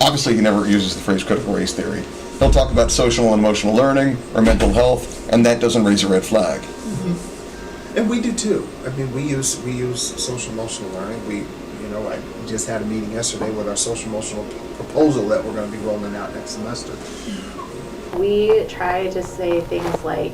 obviously he never uses the phrase critical race theory. He'll talk about social and emotional learning or mental health, and that doesn't raise a red flag. Mm-hmm. And we do too. I mean, we use social emotional learning. I just had a meeting yesterday with our social emotional proposal that we're going to be rolling out next semester. We try to say things like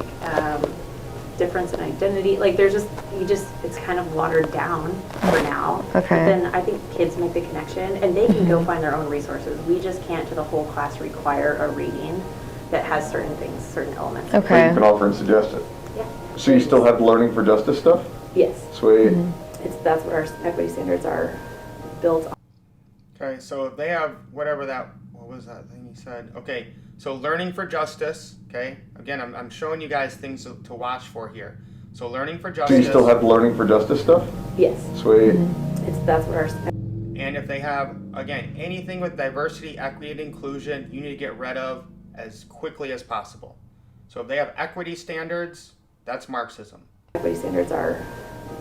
difference in identity. Like it's kind of watered down for now. Okay. But then I think kids make the connection and they can go find their own resources. We just can't to the whole class require a reading that has certain things, certain elements. Okay. But you can offer and suggest it. Yeah. So you still have learning for justice stuff? Yes. Sweet. That's what our equity standards are built on. Okay, so if they have what was that thing you said? Okay, so learning for justice, okay? Again, I'm showing you guys things to watch for here. So learning for justice. Do you still have learning for justice stuff? Yes. Sweet. That's what our. And if they have, again, anything with diversity, equity, and inclusion, you need to get rid of as quickly as possible. So if they have equity standards, that's Marxism. Equity standards are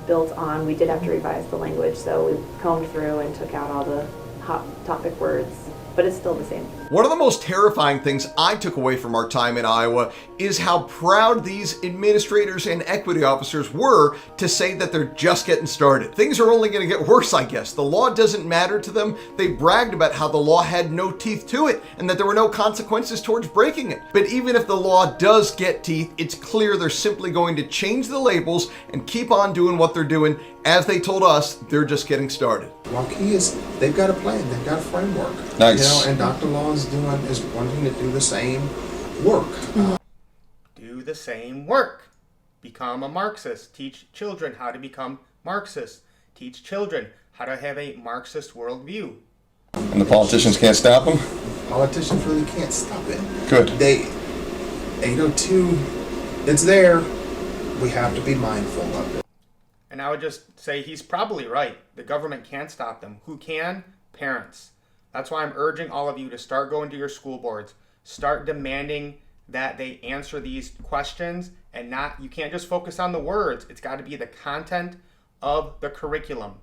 built on, we did have to revise the language, so we combed through and took out all the hot topic words, but it's still the same. One of the most terrifying things I took away from our time in Iowa is how proud these administrators and equity officers were to say that they're just getting started. Things are only going to get worse, I guess. The law doesn't matter to them. They bragged about how the law had no teeth to it and that there were no consequences towards breaking it. But even if the law does get teeth, it's clear they're simply going to change the labels and keep on doing what they're doing. As they told us, they're just getting started. Well, key is they've got a plan, they've got a framework. Nice. And Dr. Law is wanting to do the same work. Do the same work. Become a Marxist. Teach children how to become Marxists. Teach children how to have a Marxist worldview. And the politicians can't stop them? Politicians really can't stop it. Good. 802, it's there. We have to be mindful of it. And I would just say he's probably right. The government can't stop them. Who can? Parents. That's why I'm urging all of you to start going to your school boards. Start demanding that they answer these questions and you can't just focus on the words. It's got to be the content of the curriculum.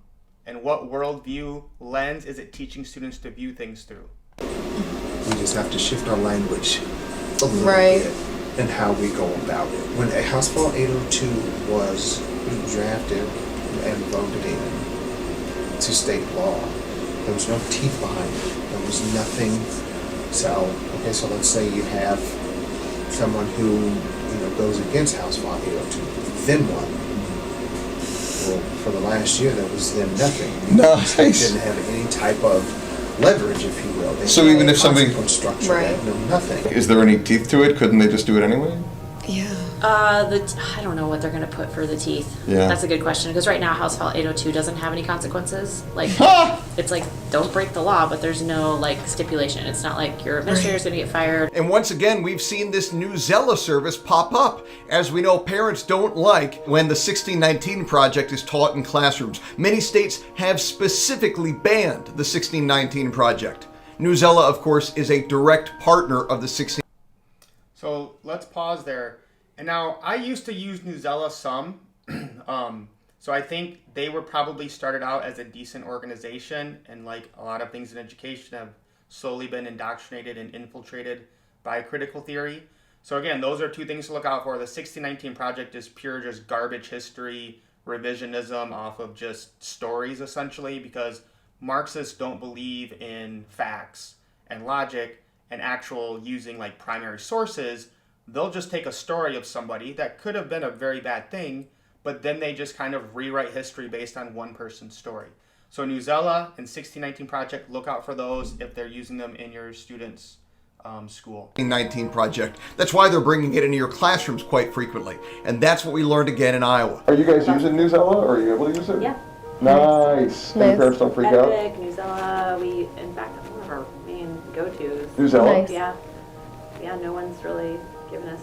And what worldview lens is it teaching students to view things through? We just have to shift our language a little bit and how we go about it. When House Bill 802 was drafted and voted in to state law, there was no teeth behind it. There was nothing. So let's say you have someone who goes against House Bill 802. Then what? Well, for the last year, there was then nothing. Nice. They didn't have any type of leverage, if you will. So even if somebody structure, they had nothing. Is there any teeth to it? Couldn't they just do it anyway? Yeah. I don't know what they're going to put for the teeth. Yeah. That's a good question, because right now House File 802 doesn't have any consequences. Like, it's like, don't break the law, but there's no, like, stipulation. It's not like your administrator's going to get fired. And once again, we've seen this new Zella service pop up. As we know, parents don't like when the 1619 Project is taught in classrooms. Many states have specifically banned the 1619 Project. Newzella, of course, is a direct partner of the 16. So let's pause there. And now, I used to use Newzella some, so I think they were probably started out as a decent organization, and like a lot of things in education have slowly been indoctrinated and infiltrated by critical theory. So again, those are two things to look out for. The 1619 Project is pure just garbage history, revisionism off of just stories, essentially, because Marxists don't believe in facts and logic and actual using like primary sources. They'll just take a story of somebody that could have been a very bad thing, but then they just kind of rewrite history based on one person's story. So Newzella and 1619 Project, look out for those if they're using them in your students' school. 1619 Project. That's why they're bringing it into your classrooms quite frequently. And that's what we learned again in Iowa. Are you guys using Newzella, or are you able to use it? Yeah. Nice. And parents don't freak out? Epic, Newzella, in fact, that's one of our main go-tos. Newzella? Nice. Yeah, no one's really given us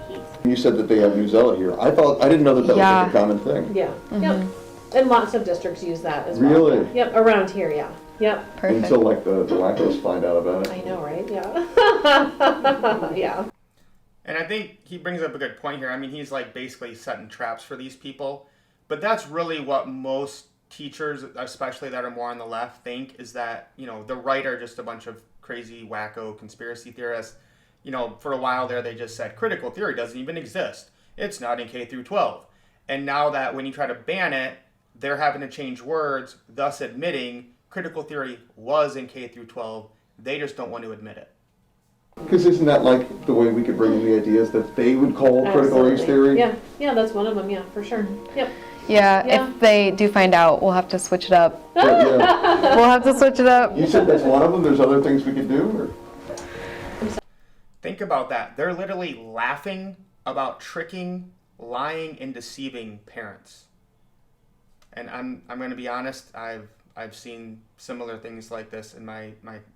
heat. You said that they have Newzella here. I didn't know that was like a common thing. Yeah. Yep. And lots of districts use that as well. Really? Yep. Around here, yeah. Yep. Perfect. Until like the Lactose find out about it. I know, right? Yeah. Yeah. And I think he brings up a good point here. I mean, he's like basically setting traps for these people. But that's really what most teachers, especially that are more on the left, think is that, the right are just a bunch of crazy wacko conspiracy theorists, for a while there they just said critical theory doesn't even exist. It's not in K through 12. And now that when you try to ban it, they're having to change words, thus admitting critical theory was in K through 12. They just don't want to admit it. Because isn't that like the way we could bring in the ideas that they would call critical race theory? Yeah, that's one of them, yeah, for sure. Yep. Yeah, if they do find out, we'll have to switch it up. But, yeah. We'll have to switch it up. You said that's one of them? There's other things we could do? Or? Think about that. They're literally laughing about tricking, lying, and deceiving parents. And I'm going to be honest, I've seen similar things like this in my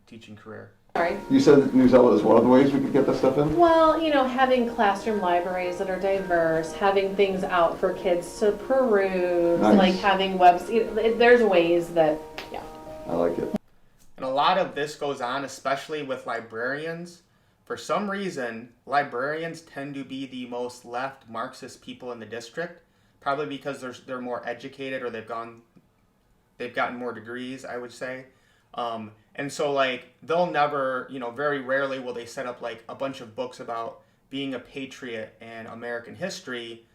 teaching career. Sorry. You said that Newsella is one of the ways we could get this stuff in? Well, having classroom libraries that are diverse, having things out for kids to peruse, Nice. like having there's ways that, yeah. I like it. And a lot of this goes on, especially with librarians. For some reason, librarians tend to be the most left Marxist people in the district, probably because they're more educated or they've gotten more degrees, I would say. And so they'll never, very rarely will they set up a bunch of books about being a patriot and American history.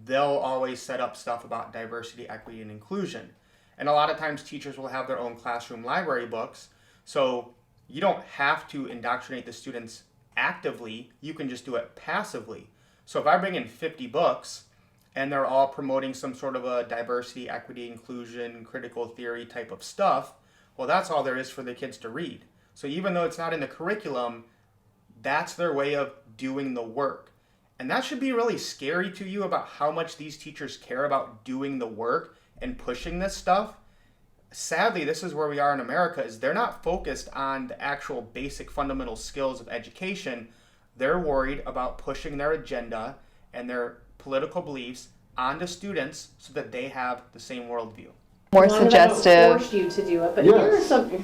They'll always set up stuff about diversity, equity, and inclusion. And a lot of times teachers will have their own classroom library books. So you don't have to indoctrinate the students actively. You can just do it passively. So if I bring in 50 books and they're all promoting some sort of a diversity, equity, inclusion, critical theory type of stuff, well, that's all there is for the kids to read. So even though it's not in the curriculum, that's their way of doing the work. And that should be really scary to you about how much these teachers care about doing the work and pushing this stuff. Sadly, this is where we are in America, is they're not focused on the actual basic fundamental skills of education. They're worried about pushing their agenda and their political beliefs onto students so that they have the same worldview. More As long as I don't suggestive. force you to do it, but Yes. here are some, you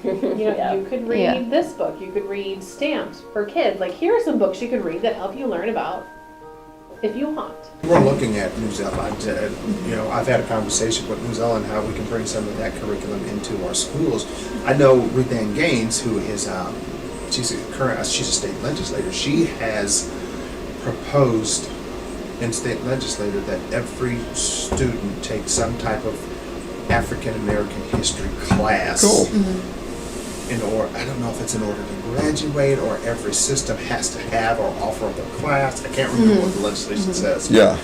could read Yeah. this book, you could read Stamped for kids. Here are some books you could read that help you learn about if you want. We're looking at Newsella. I've had a conversation with Newsella on how we can bring some of that curriculum into our schools. I know Ruth Ann Gaines, who is she's a state legislator. She has proposed in state legislature that every student take some type of African American history class. Cool. I don't know if it's in order to graduate or every system has to have or offer the class. I can't remember what the legislation says. Yeah.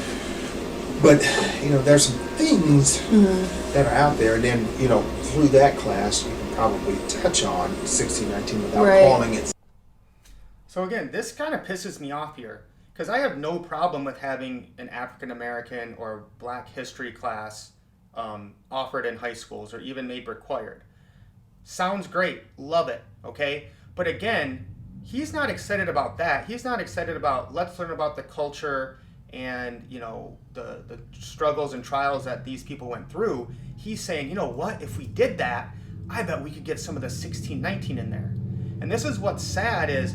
But, there's some things that are out there, and then, through that class, you can probably touch on 1619 without Right. calling it. So again, this kind of pisses me off here, because I have no problem with having an African American or Black history class offered in high schools or even made required. Sounds great, love it, okay? But again, he's not excited about that. He's not excited about, let's learn about the culture and, the struggles and trials that these people went through. He's saying, what, if we did that, I bet we could get some of the 1619 in there. And this is what's sad is,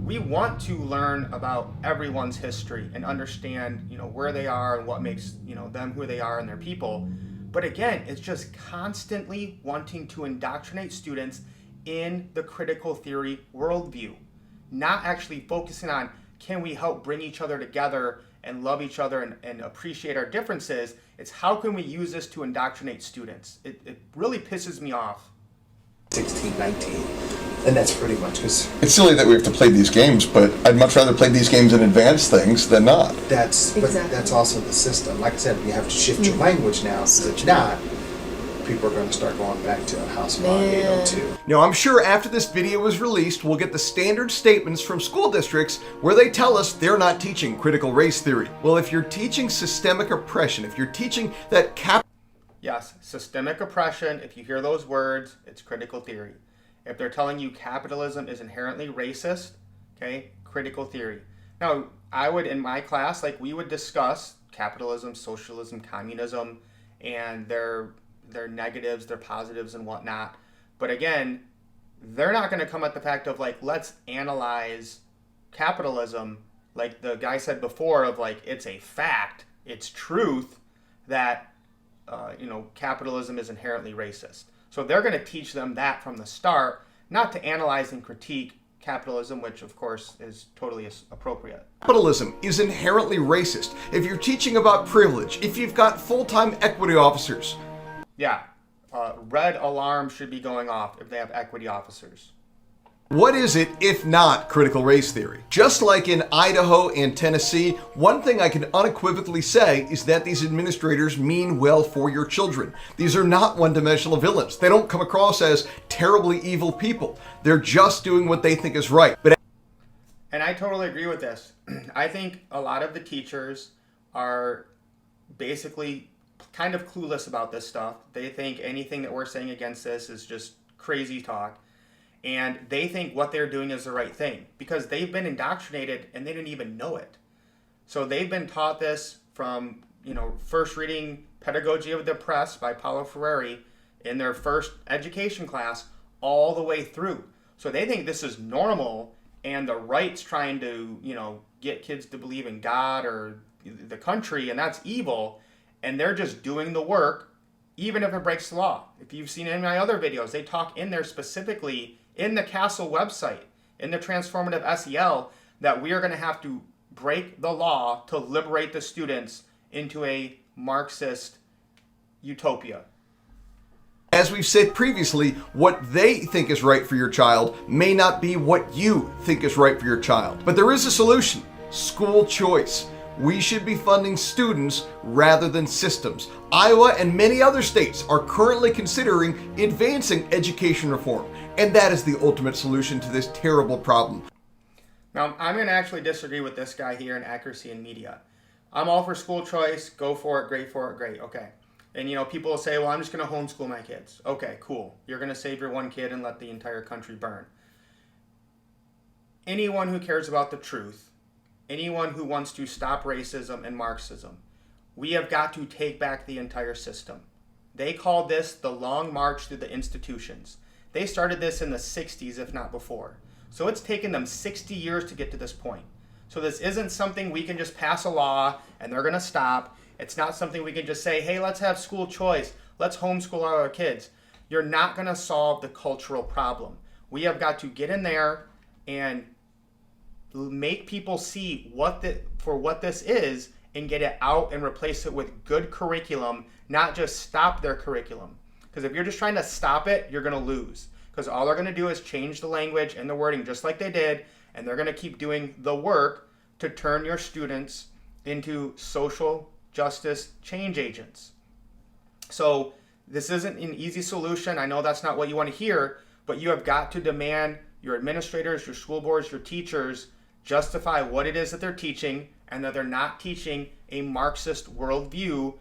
we want to learn about everyone's history and understand, where they are and what makes, them who they are and their people. But again, it's just constantly wanting to indoctrinate students in the critical theory worldview, not actually focusing on, can we help bring each other together and love each other and appreciate our differences? It's how can we use this to indoctrinate students? It really pisses me off. 1619. And that's pretty much because It's silly that we have to play these games, but I'd much rather play these games and advance things than not. but that's also the system. Like I said, you have to shift your language now, because if not, people are going to start going back to House Law 802. Now, I'm sure after this video is released, we'll get the standard statements from school districts where they tell us they're not teaching critical race theory. Well, if you're teaching systemic oppression, if you're teaching that Yes, systemic oppression, if you hear those words, it's critical theory. If they're telling you capitalism is inherently racist, okay, critical theory. Now, I would, in my class, we would discuss capitalism, socialism, communism, and their negatives, their positives, and whatnot. But again, they're not going to come at the fact of, let's analyze capitalism, like the guy said before, of, it's a fact, it's truth that, capitalism is inherently racist. So they're going to teach them that from the start, not to analyze and critique capitalism, which of course is totally appropriate. Capitalism is inherently racist. If you're teaching about privilege, if you've got full-time equity officers. Yeah, red alarm should be going off if they have equity officers. What is it if not critical race theory? Just like in Idaho and Tennessee, one thing I can unequivocally say is that these administrators mean well for your children. These are not one-dimensional villains. They don't come across as terribly evil people. They're just doing what they think is right. And I totally agree with this. I think a lot of the teachers are basically kind of clueless about this stuff. They think anything that we're saying against this is just crazy talk. And they think what they're doing is the right thing because they've been indoctrinated and they didn't even know it. So they've been taught this from, first reading Pedagogy of the Oppressed by Paulo Freire in their first education class all the way through. So they think this is normal and the right's trying to, get kids to believe in God or the country, and that's evil. And they're just doing the work, even if it breaks the law. If you've seen any of my other videos, they talk in there specifically in the Castle website, in the Transformative SEL, that we are going to have to break the law to liberate the students into a Marxist utopia. As we've said previously, what they think is right for your child may not be what you think is right for your child. But there is a solution: school choice. We should be funding students rather than systems. Iowa and many other states are currently considering advancing education reform, and that is the ultimate solution to this terrible problem. Now, I'm going to actually disagree with this guy here in Accuracy in Media. I'm all for school choice. Go for it. Great. Okay. And, people will say, well, I'm just going to homeschool my kids. Okay, cool. You're going to save your one kid and let the entire country burn. Anyone who cares about the truth, anyone who wants to stop racism and Marxism, we have got to take back the entire system. They called this the long march through the institutions. They started this in the 60s, if not before. So it's taken them 60 years to get to this point. So this isn't something we can just pass a law and they're going to stop. It's not something we can just say, hey, let's have school choice. Let's homeschool our kids. You're not going to solve the cultural problem. We have got to get in there and make people see what this is and get it out and replace it with good curriculum, not just stop their curriculum. Because if you're just trying to stop it, you're going to lose. Because all they're going to do is change the language and the wording just like they did, and they're going to keep doing the work to turn your students into social justice change agents. So this isn't an easy solution. I know that's not what you want to hear, but you have got to demand your administrators, your school boards, your teachers justify what it is that they're teaching and that they're not teaching a Marxist worldview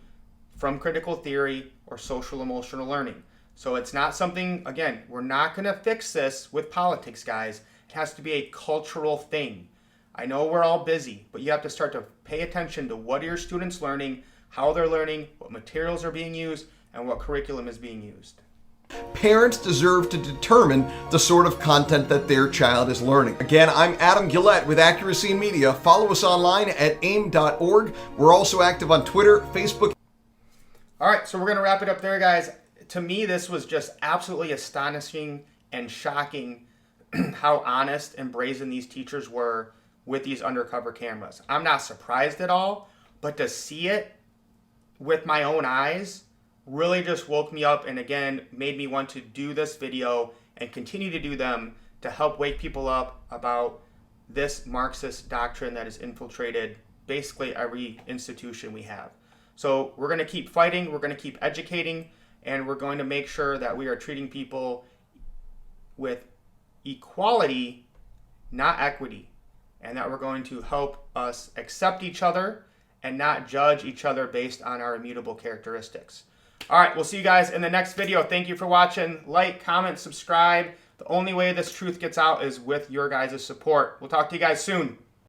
from critical theory or social emotional learning. So it's not something, again, we're not going to fix this with politics, guys. It has to be a cultural thing. I know we're all busy, but you have to start to pay attention to what are your students learning, how they're learning, what materials are being used, and what curriculum is being used. Parents deserve to determine the sort of content that their child is learning. Again, I'm Adam Gillette with Accuracy in Media. Follow us online at aim.org. We're also active on Twitter, Facebook. All right, so we're going to wrap it up there, guys. To me, this was just absolutely astonishing and shocking how honest and brazen these teachers were with these undercover cameras. I'm not surprised at all, but to see it with my own eyes really just woke me up and again made me want to do this video and continue to do them to help wake people up about this Marxist doctrine that has infiltrated basically every institution we have. So we're going to keep fighting, we're going to keep educating, and we're going to make sure that we are treating people with equality, not equity, and that we're going to help us accept each other and not judge each other based on our immutable characteristics. All right, we'll see you guys in the next video. Thank you for watching. Like, comment, subscribe. The only way this truth gets out is with your guys' support. We'll talk to you guys soon.